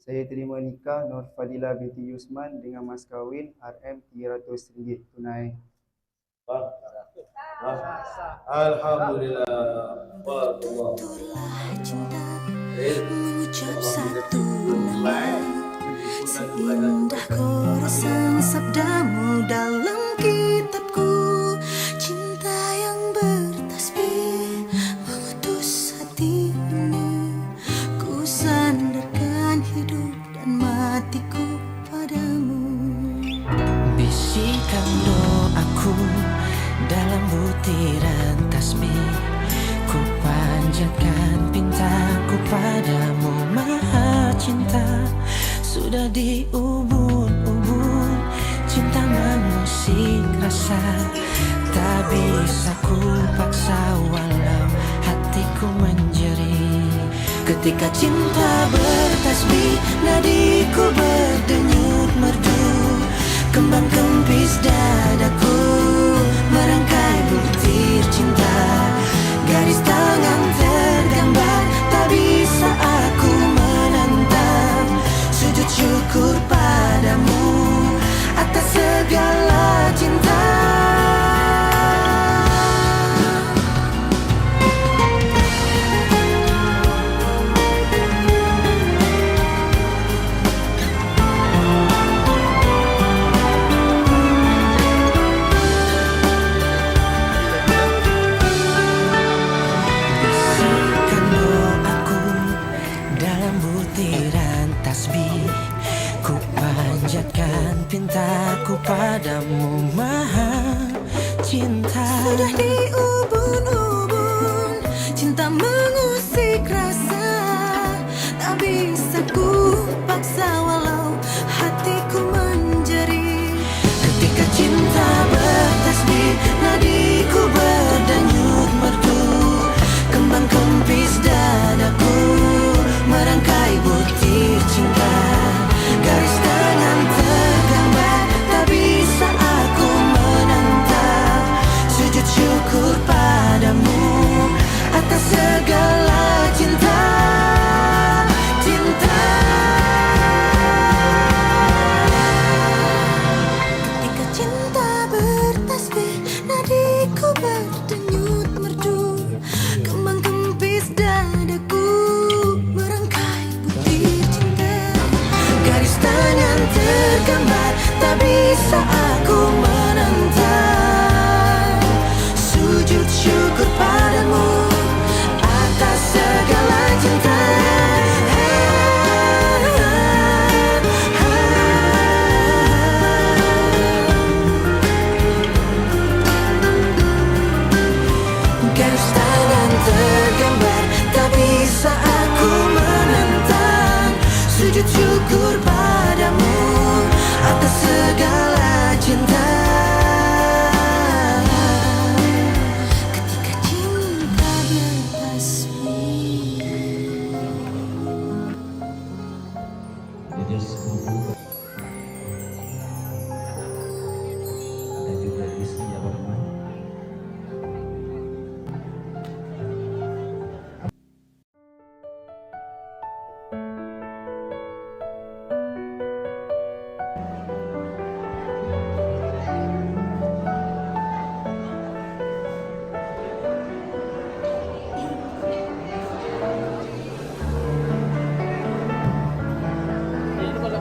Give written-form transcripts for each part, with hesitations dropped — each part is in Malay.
Saya terima nikah Nur Fadila binti Yusman dengan mas kawin Rm300 tunai. Alhamdulillah. Bertuturlah cinta mengucap satu nama, seindah goresan sabdamu dalam kitabku. Cinta yang bertasbih mengutus hati ini, ku sandarkan hidup dan matiku padamu. Bisikan doaku dalam butiran tasbih, ku panjatkan pintaku padamu maha cinta. Sudah diubun-ubun cinta mengusik rasa, tak bisa ku paksa walau hatiku menjerit. Ketika cinta bertasbih, nadiku berdenyut merdu, kembang kempis dadaku merangkai butir cinta. Garis tangan tergambar, tak bisa aku menentang. Sujud syukur padamu atas segala cinta. Pintaku padamu maha cinta. Sudah diubun-ubun cinta mengusik rasa, tak bisa ku paksa walau hatiku menjerit. Ketika cinta bertasbih, nadiku berdenyut merdu, kembang kempis dadaku merangkai butir cinta. Garis tangan tergambar, tak bisa aku menentang. Sujud syukur padamu atas segala cinta. Cinta. Ketika cinta bertasbih, nadiku berdenyut merdu, kembang kempis dadaku merangkai butir cinta. Garis tangan tergambar, tak bisa aku menentang. Sujud syukur padamu atas segala cinta. Garis tangan tergambar, tak bisa aku menentang. Sujud syukur padamu atas segala cinta. Ketika cinta bertasbih. Ada juga isinya bermain. Ini kalau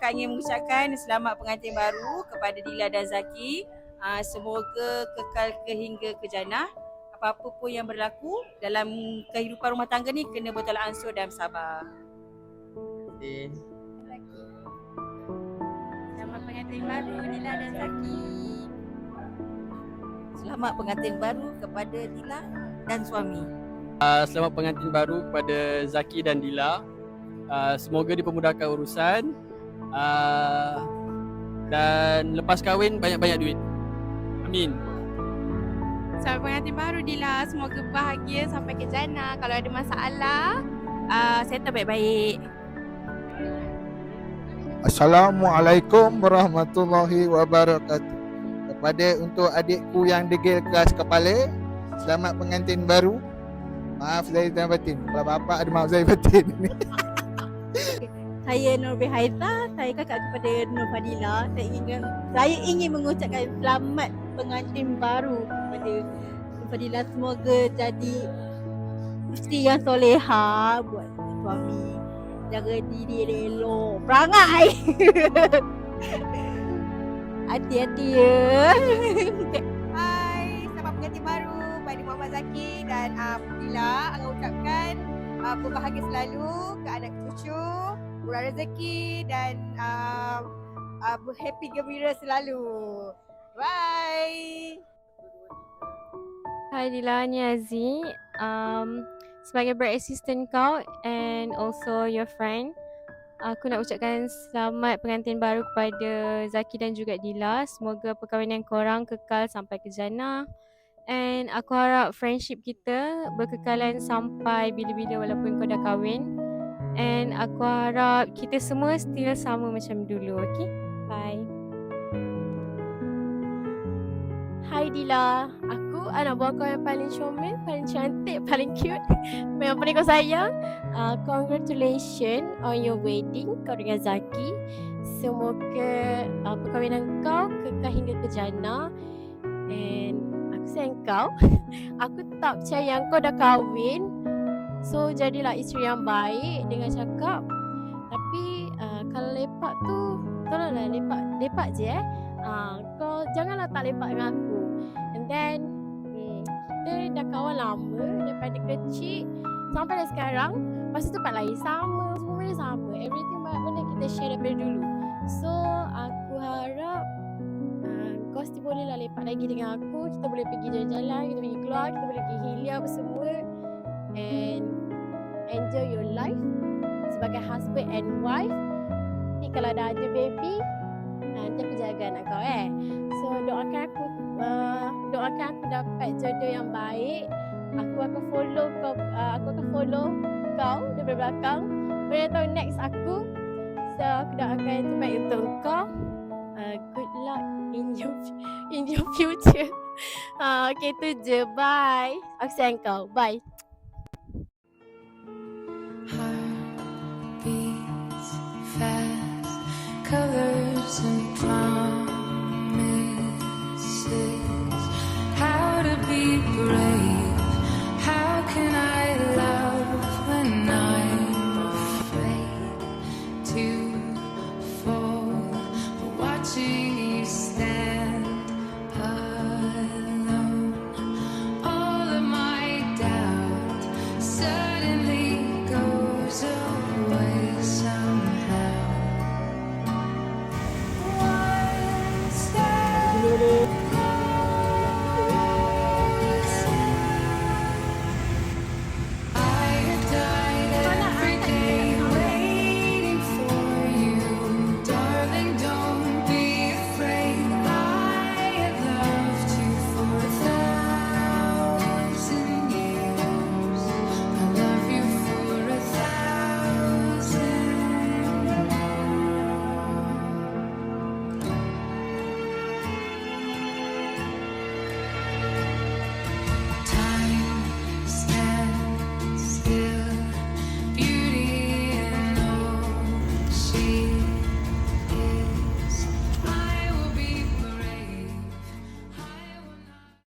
Kakak ingin mengucapkan selamat pengantin baru kepada Dila dan Zaki. Semoga kekal hingga ke jannah. Apa-apa pun yang berlaku dalam kehidupan rumah tangga ni kena bertolak ansur dan sabar. Selamat pengantin baru Dila dan Zaki. Selamat pengantin baru kepada Dila dan suami. Selamat pengantin baru kepada Zaki dan Dila. Semoga dipermudahkan urusan dan lepas kahwin banyak-banyak duit. Amin. Selamat pengantin baru Dila, semoga bahagia sampai ke jannah. Kalau ada masalah, settle baik-baik. Assalamualaikum warahmatullahi wabarakatuh. Kepada untuk adikku yang degil keras kepala, selamat pengantin baru. Maaf zahir dan batin. Kalau bapa ada maaf zahir batin. Saya Nur Haizah, saya kakak kepada Nur Fadila. Saya ingin mengucapkan selamat pengantin baru kepada Nur Fadila. Semoga jadi isteri yang soleha buat suami. Jaga diri elok, perangai. Hati-hati ya. Hai, selamat pengantin baru pada Muhammad Zaki dan Dila. Aku ucapkan berbahagia selalu ke anak cucu, murah rezeki dan happy gembira selalu. Bye. Hai Dila, ni Aziz. Sebagai brand assistant kau and also your friend, aku nak ucapkan selamat pengantin baru kepada Zaki dan juga Dila. Semoga perkahwinan korang kekal sampai ke jannah. And aku harap friendship kita berkekalan sampai bila-bila walaupun kau dah kahwin. And aku harap kita semua still sama macam dulu, okay? Bye. Hai Dila, aku anak buah kau yang paling comel, paling cantik, paling cute, yang paling kau sayang. Congratulations on your wedding kau dengan Zaki. Semoga perkahwinan kau kekal hingga ke jannah. And aku sayang kau. Aku tak percaya kau dah kahwin. So jadilah isteri yang baik dengan cakap. Tapi kalau lepak tu, tolonglah lepak je kau janganlah tak lepak dengan aku. And then kita dah kawan lama daripada kecil sampai dah sekarang. Masa tu tempat lain sama, semua benda sama. Everything banyak benda kita share daripada dulu. So aku harap kau still bolehlah lepak lagi dengan aku. Kita boleh pergi jalan-jalan, kita pergi keluar, kita boleh pergi hilia bersama. And enjoy your life sebagai husband and wife. Ni kalau dah ada baby, nanti aku jaga anak kau So doakan aku dapat jodoh yang baik. Aku akan follow kau daripada belakang. Mana tahu next aku. So aku doakan yang terbaik untuk kau. Good luck in your future. Okay tu je. Bye. Aku sayang kau. Bye.